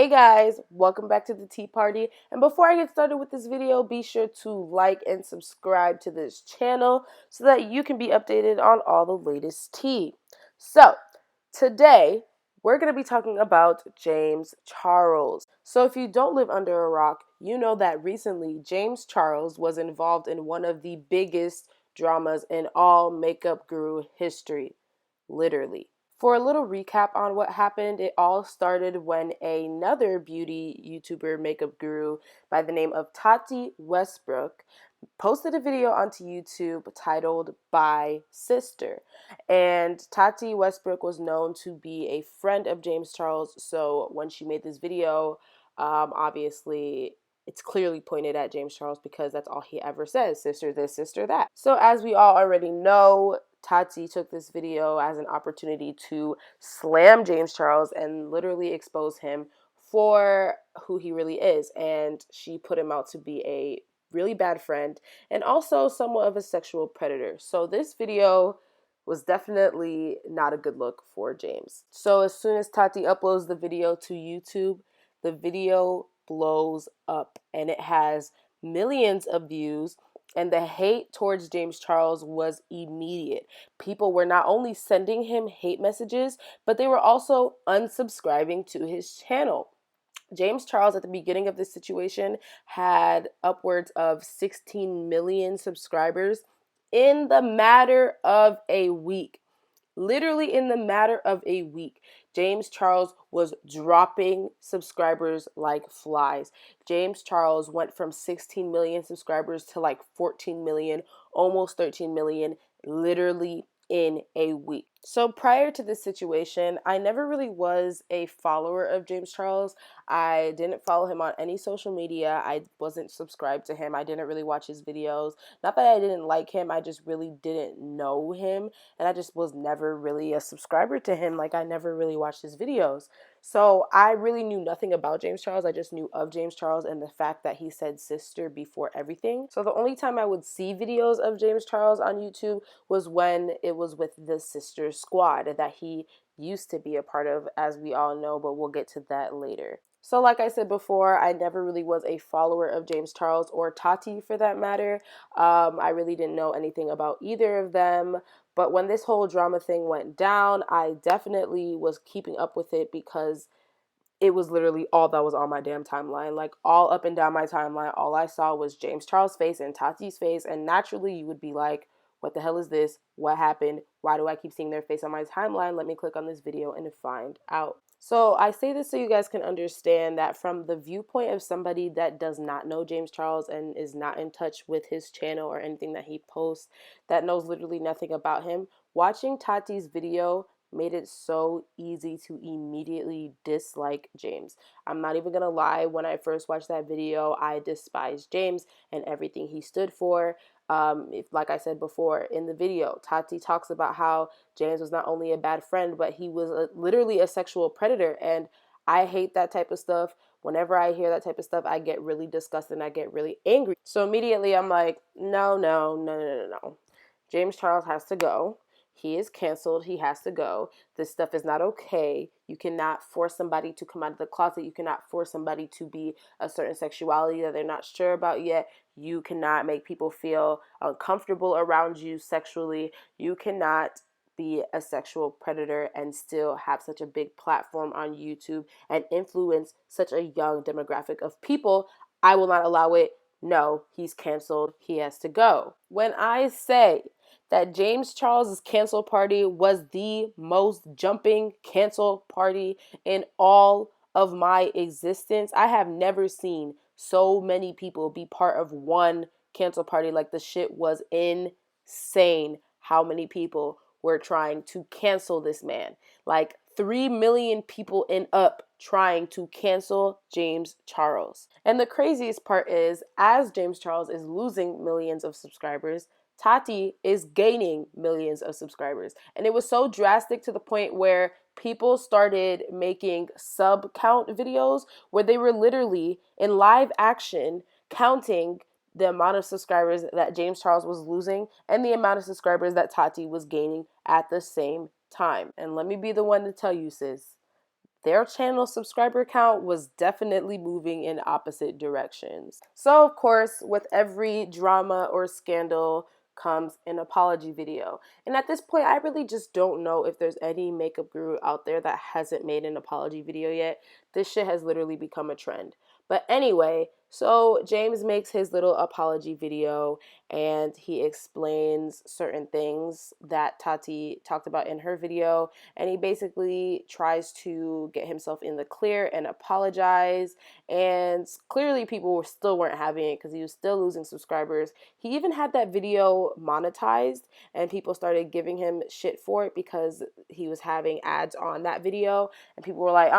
Hey guys, welcome back to the Tea Party. And before I get started with this video, be sure to like and subscribe to this channel so that you can be updated on all the latest tea. So, today we're going to be talking about James Charles. So, if you don't live under a rock, you know that recently James Charles was involved in one of the biggest dramas in all makeup guru history, literally. For a little recap on what happened, it all started when another beauty YouTuber makeup guru by the name of Tati Westbrook posted a video onto YouTube titled By Sister. And Tati Westbrook was known to be a friend of James Charles, so when she made this video, obviously it's clearly pointed at James Charles because that's all he ever says, sister this, sister that. So as we all already know, Tati took this video as an opportunity to slam James Charles and literally expose him for who he really is. And she put him out to be a really bad friend and also somewhat of a sexual predator. So this video was definitely not a good look for James. So as soon as Tati uploads the video to YouTube, the video blows up and it has millions of views. And the hate towards James Charles was immediate. People were not only sending him hate messages, but they were also unsubscribing to his channel. James Charles, at the beginning of this situation, had upwards of 16 million subscribers in the matter of a week. Literally in the matter of a week, James Charles was dropping subscribers like flies. James Charles went from 16 million subscribers to like 14 million, almost 13 million, literally in a week. So prior to this situation, I never really was a follower of James Charles. I didn't follow him on any social media. I wasn't subscribed to him. I didn't really watch his videos. Not that I didn't like him, I just really didn't know him. And I just was never really a subscriber to him. Like, I never really watched his videos. So I really knew nothing about James Charles. I just knew of James Charles and the fact that he said sister before everything. So the only time I would see videos of James Charles on YouTube was when it was with the Sister Squad that he used to be a part of, as we all know, but we'll get to that later. So like I said before, I never really was a follower of James Charles or Tati for that matter. I really didn't know anything about either of them. But when this whole drama thing went down, I definitely was keeping up with it because it was literally all that was on my damn timeline. Like, all up and down my timeline, all I saw was James Charles' face and Tati's face. And naturally, you would be like, what the hell is this? What happened? Why do I keep seeing their face on my timeline? Let me click on this video and find out. So I say this so you guys can understand that from the viewpoint of somebody that does not know James Charles and is not in touch with his channel or anything that he posts, that knows literally nothing about him, watching Tati's video made it so easy to immediately dislike James. I'm not even gonna lie, when I first watched that video, I despised James and everything he stood for. Like I said before in the video, Tati talks about how James was not only a bad friend, but he was literally a sexual predator. And I hate that type of stuff. Whenever I hear that type of stuff, I get really disgusted and I get really angry. So immediately I'm like, no, no, no, no, no, no. James Charles has to go. He is canceled. He has to go. This stuff is not okay. You cannot force somebody to come out of the closet. You cannot force somebody to be a certain sexuality that they're not sure about yet. You cannot make people feel uncomfortable around you sexually. You cannot be a sexual predator and still have such a big platform on YouTube and influence such a young demographic of people. I will not allow it. No, he's canceled. He has to go. When I say that James Charles's cancel party was the most jumping cancel party in all of my existence, I have never seen so many people be part of one cancel party. Like, the shit was insane how many people were trying to cancel this man. Like 3 million people and up trying to cancel James Charles. And the craziest part is, as James Charles is losing millions of subscribers, Tati is gaining millions of subscribers. And it was so drastic to the point where people started making sub count videos where they were literally in live action counting the amount of subscribers that James Charles was losing and the amount of subscribers that Tati was gaining at the same time. And let me be the one to tell you, sis, their channel subscriber count was definitely moving in opposite directions. So, of course, with every drama or scandal comes an apology video. And at this point, I really just don't know if there's any makeup guru out there that hasn't made an apology video yet. This shit has literally become a trend. But anyway, so James makes his little apology video and he explains certain things that Tati talked about in her video, and he basically tries to get himself in the clear and apologize. And clearly people still weren't having it because he was still losing subscribers. He even had that video monetized and people started giving him shit for it because he was having ads on that video, and people were like,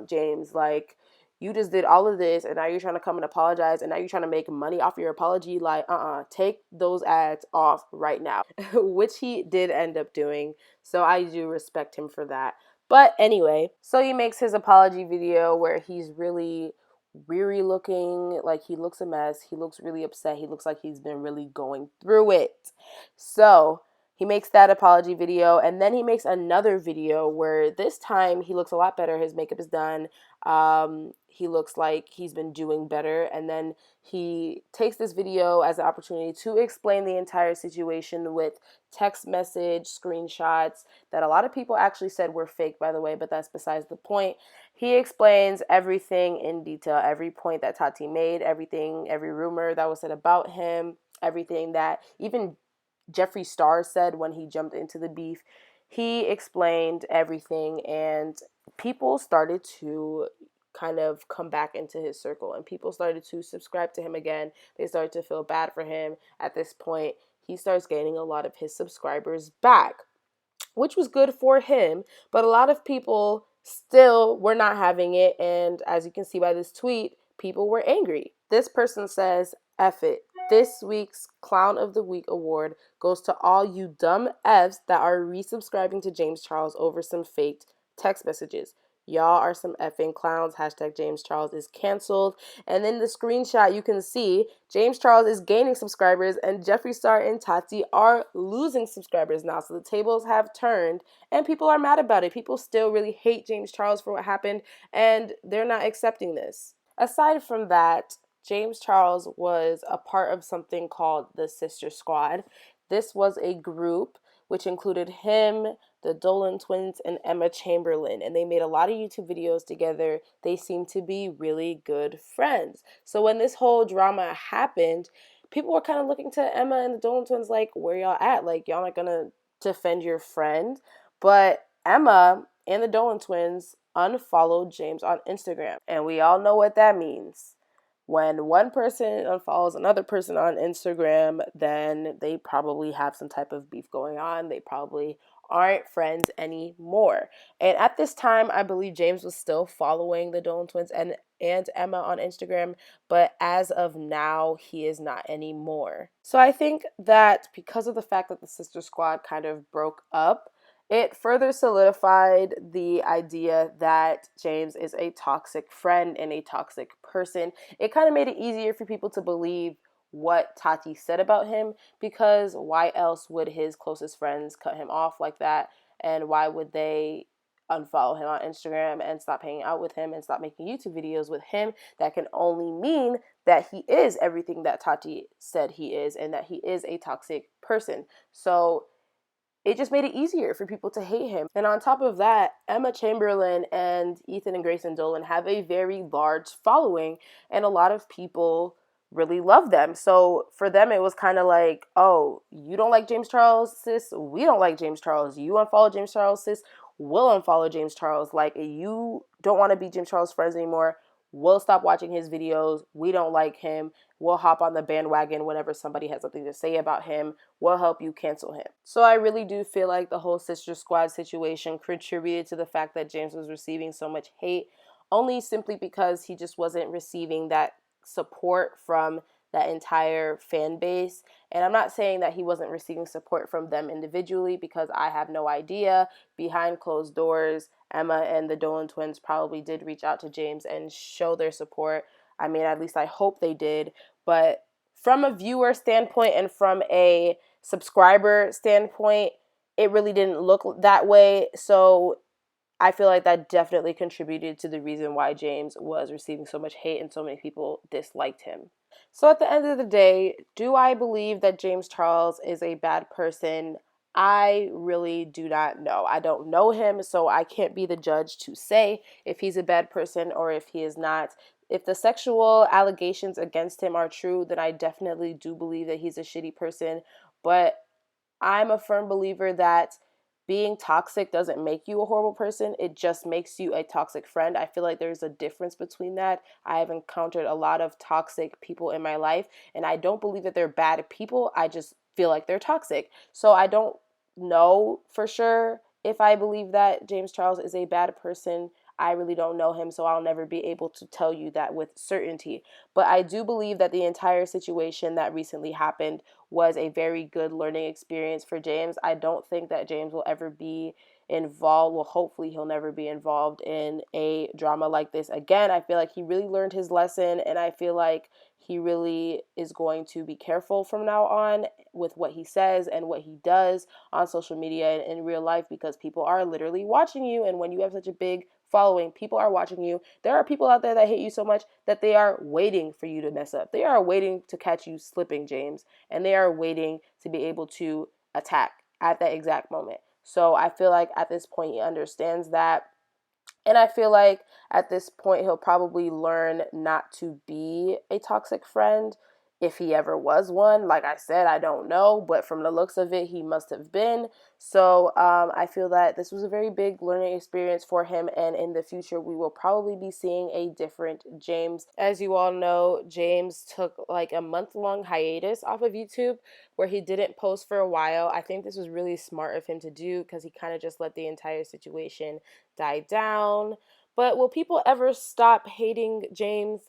James, like, you just did all of this and now you're trying to come and apologize and now you're trying to make money off your apology. Like, take those ads off right now. Which he did end up doing, so I do respect him for that. But anyway, so he makes his apology video where he's really weary looking, like he looks a mess, he looks really upset, he looks like he's been really going through it. So he makes that apology video, and then he makes another video where this time he looks a lot better. His makeup is done. He looks like he's been doing better, and then he takes this video as an opportunity to explain the entire situation with text message screenshots that a lot of people actually said were fake, by the way, but that's besides the point. He explains everything in detail, every point that Tati made, everything, every rumor that was said about him, everything that even Jeffree Star said when he jumped into the beef. He explained everything, and people started to kind of come back into his circle, and people started to subscribe to him again. They started to feel bad for him. At this point, he starts gaining a lot of his subscribers back, which was good for him, but a lot of people still were not having it, and as you can see by this tweet, people were angry. This person says, F it. This week's Clown of the Week award goes to all you dumb Fs that are resubscribing to James Charles over some faked text messages. Y'all are some effing clowns. Hashtag James Charles is canceled. And in the screenshot, you can see James Charles is gaining subscribers and Jeffree Star and Tati are losing subscribers now. So the tables have turned and people are mad about it. People still really hate James Charles for what happened, and they're not accepting this. Aside from that, James Charles was a part of something called the Sister Squad. This was a group which included him, the Dolan twins, and Emma Chamberlain, and they made a lot of YouTube videos together. They seemed to be really good friends. So when this whole drama happened, people were kind of looking to Emma and the Dolan twins like, where y'all at? Like, y'all not gonna defend your friend? But Emma and the Dolan twins unfollowed James on Instagram, and we all know what that means. When one person unfollows another person on Instagram, then they probably have some type of beef going on. They probably aren't friends anymore. And at this time, I believe James was still following the Dolan twins and Emma on Instagram, but as of now, he is not anymore. So I think that because of the fact that the Sister Squad kind of broke up, it further solidified the idea that James is a toxic friend and a toxic person. It kind of made it easier for people to believe what Tati said about him, because why else would his closest friends cut him off like that? And why would they unfollow him on Instagram and stop hanging out with him and stop making YouTube videos with him? That can only mean that he is everything that Tati said he is and that he is a toxic person. So it just made it easier for people to hate him. And on top of that, Emma Chamberlain and Ethan and Grayson Dolan have a very large following, and a lot of people really love them. So for them, it was kind of like, oh, you don't like James Charles, sis? We don't like James Charles. You unfollow James Charles, sis? We'll unfollow James Charles. Like, you don't want to be James Charles' friends anymore. We'll stop watching his videos. We don't like him. We'll hop on the bandwagon whenever somebody has something to say about him. We'll help you cancel him. So I really do feel like the whole Sister Squad situation contributed to the fact that James was receiving so much hate, only simply because he just wasn't receiving that support from that entire fan base. And I'm not saying that he wasn't receiving support from them individually, because I have no idea. Behind closed doors, Emma and the Dolan twins probably did reach out to James and show their support. I mean, at least I hope they did. But from a viewer standpoint and from a subscriber standpoint, it really didn't look that way. So I feel like that definitely contributed to the reason why James was receiving so much hate and so many people disliked him. So at the end of the day, do I believe that James Charles is a bad person? I really do not know. I don't know him, so I can't be the judge to say if he's a bad person or if he is not. If the sexual allegations against him are true, then I definitely do believe that he's a shitty person. But I'm a firm believer that being toxic doesn't make you a horrible person. It just makes you a toxic friend. I feel like there's a difference between that. I have encountered a lot of toxic people in my life, and I don't believe that they're bad people. I just feel like they're toxic. So I don't know for sure if I believe that James Charles is a bad person. I really don't know him, so I'll never be able to tell you that with certainty. But I do believe that the entire situation that recently happened was a very good learning experience for James. I don't think that James will ever be involved. Well, hopefully, he'll never be involved in a drama like this again. I feel like he really learned his lesson, and I feel like he really is going to be careful from now on with what he says and what he does on social media and in real life, because people are literally watching you. And when you have such a big following, people are watching you. There are people out there that hate you so much that they are waiting for you to mess up. They are waiting to catch you slipping, James, and they are waiting to be able to attack at that exact moment. So I feel like at this point he understands that, and I feel like at this point, he'll probably learn not to be a toxic friend if he ever was one. Like I said, I don't know, but from the looks of it, he must have been. So I feel that this was a very big learning experience for him, and in the future, we will probably be seeing a different James. As you all know, James took like a month-long hiatus off of YouTube where he didn't post for a while. I think this was really smart of him to do because he kind of just let the entire situation die down. But will people ever stop hating James?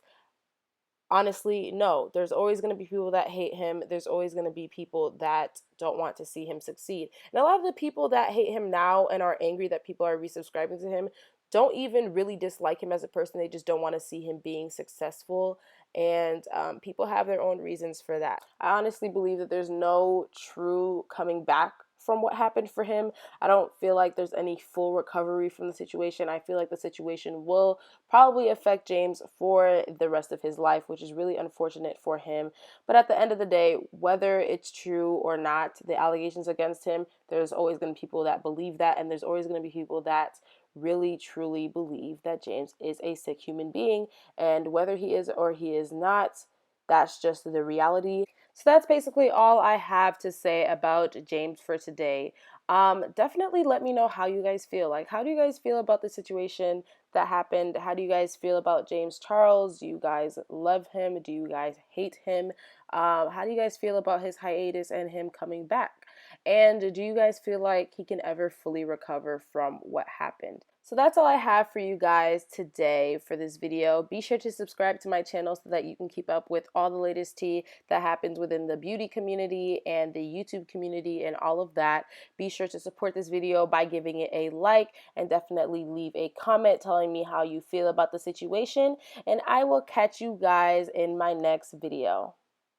Honestly, no. There's always going to be people that hate him. There's always going to be people that don't want to see him succeed. And a lot of the people that hate him now and are angry that people are resubscribing to him don't even really dislike him as a person. They just don't want to see him being successful. And people have their own reasons for that. I honestly believe that there's no true coming back from what happened for him. I don't feel like there's any full recovery from the situation. I feel like the situation will probably affect James for the rest of his life, which is really unfortunate for him. But at the end of the day, whether it's true or not, the allegations against him, there's always going to be people that believe that, and there's always going to be people that really truly believe that James is a sick human being, and whether he is or he is not, that's just the reality. So that's basically all I have to say about James for today. Definitely let me know how you guys feel. Like, how do you guys feel about the situation that happened? How do you guys feel about James Charles? Do you guys love him? Do you guys hate him? How do you guys feel about his hiatus and him coming back? And do you guys feel like he can ever fully recover from what happened? So that's all I have for you guys today for this video. Be sure to subscribe to my channel so that you can keep up with all the latest tea that happens within the beauty community and the YouTube community and all of that. Be sure to support this video by giving it a like, and definitely leave a comment telling me how you feel about the situation. And I will catch you guys in my next video.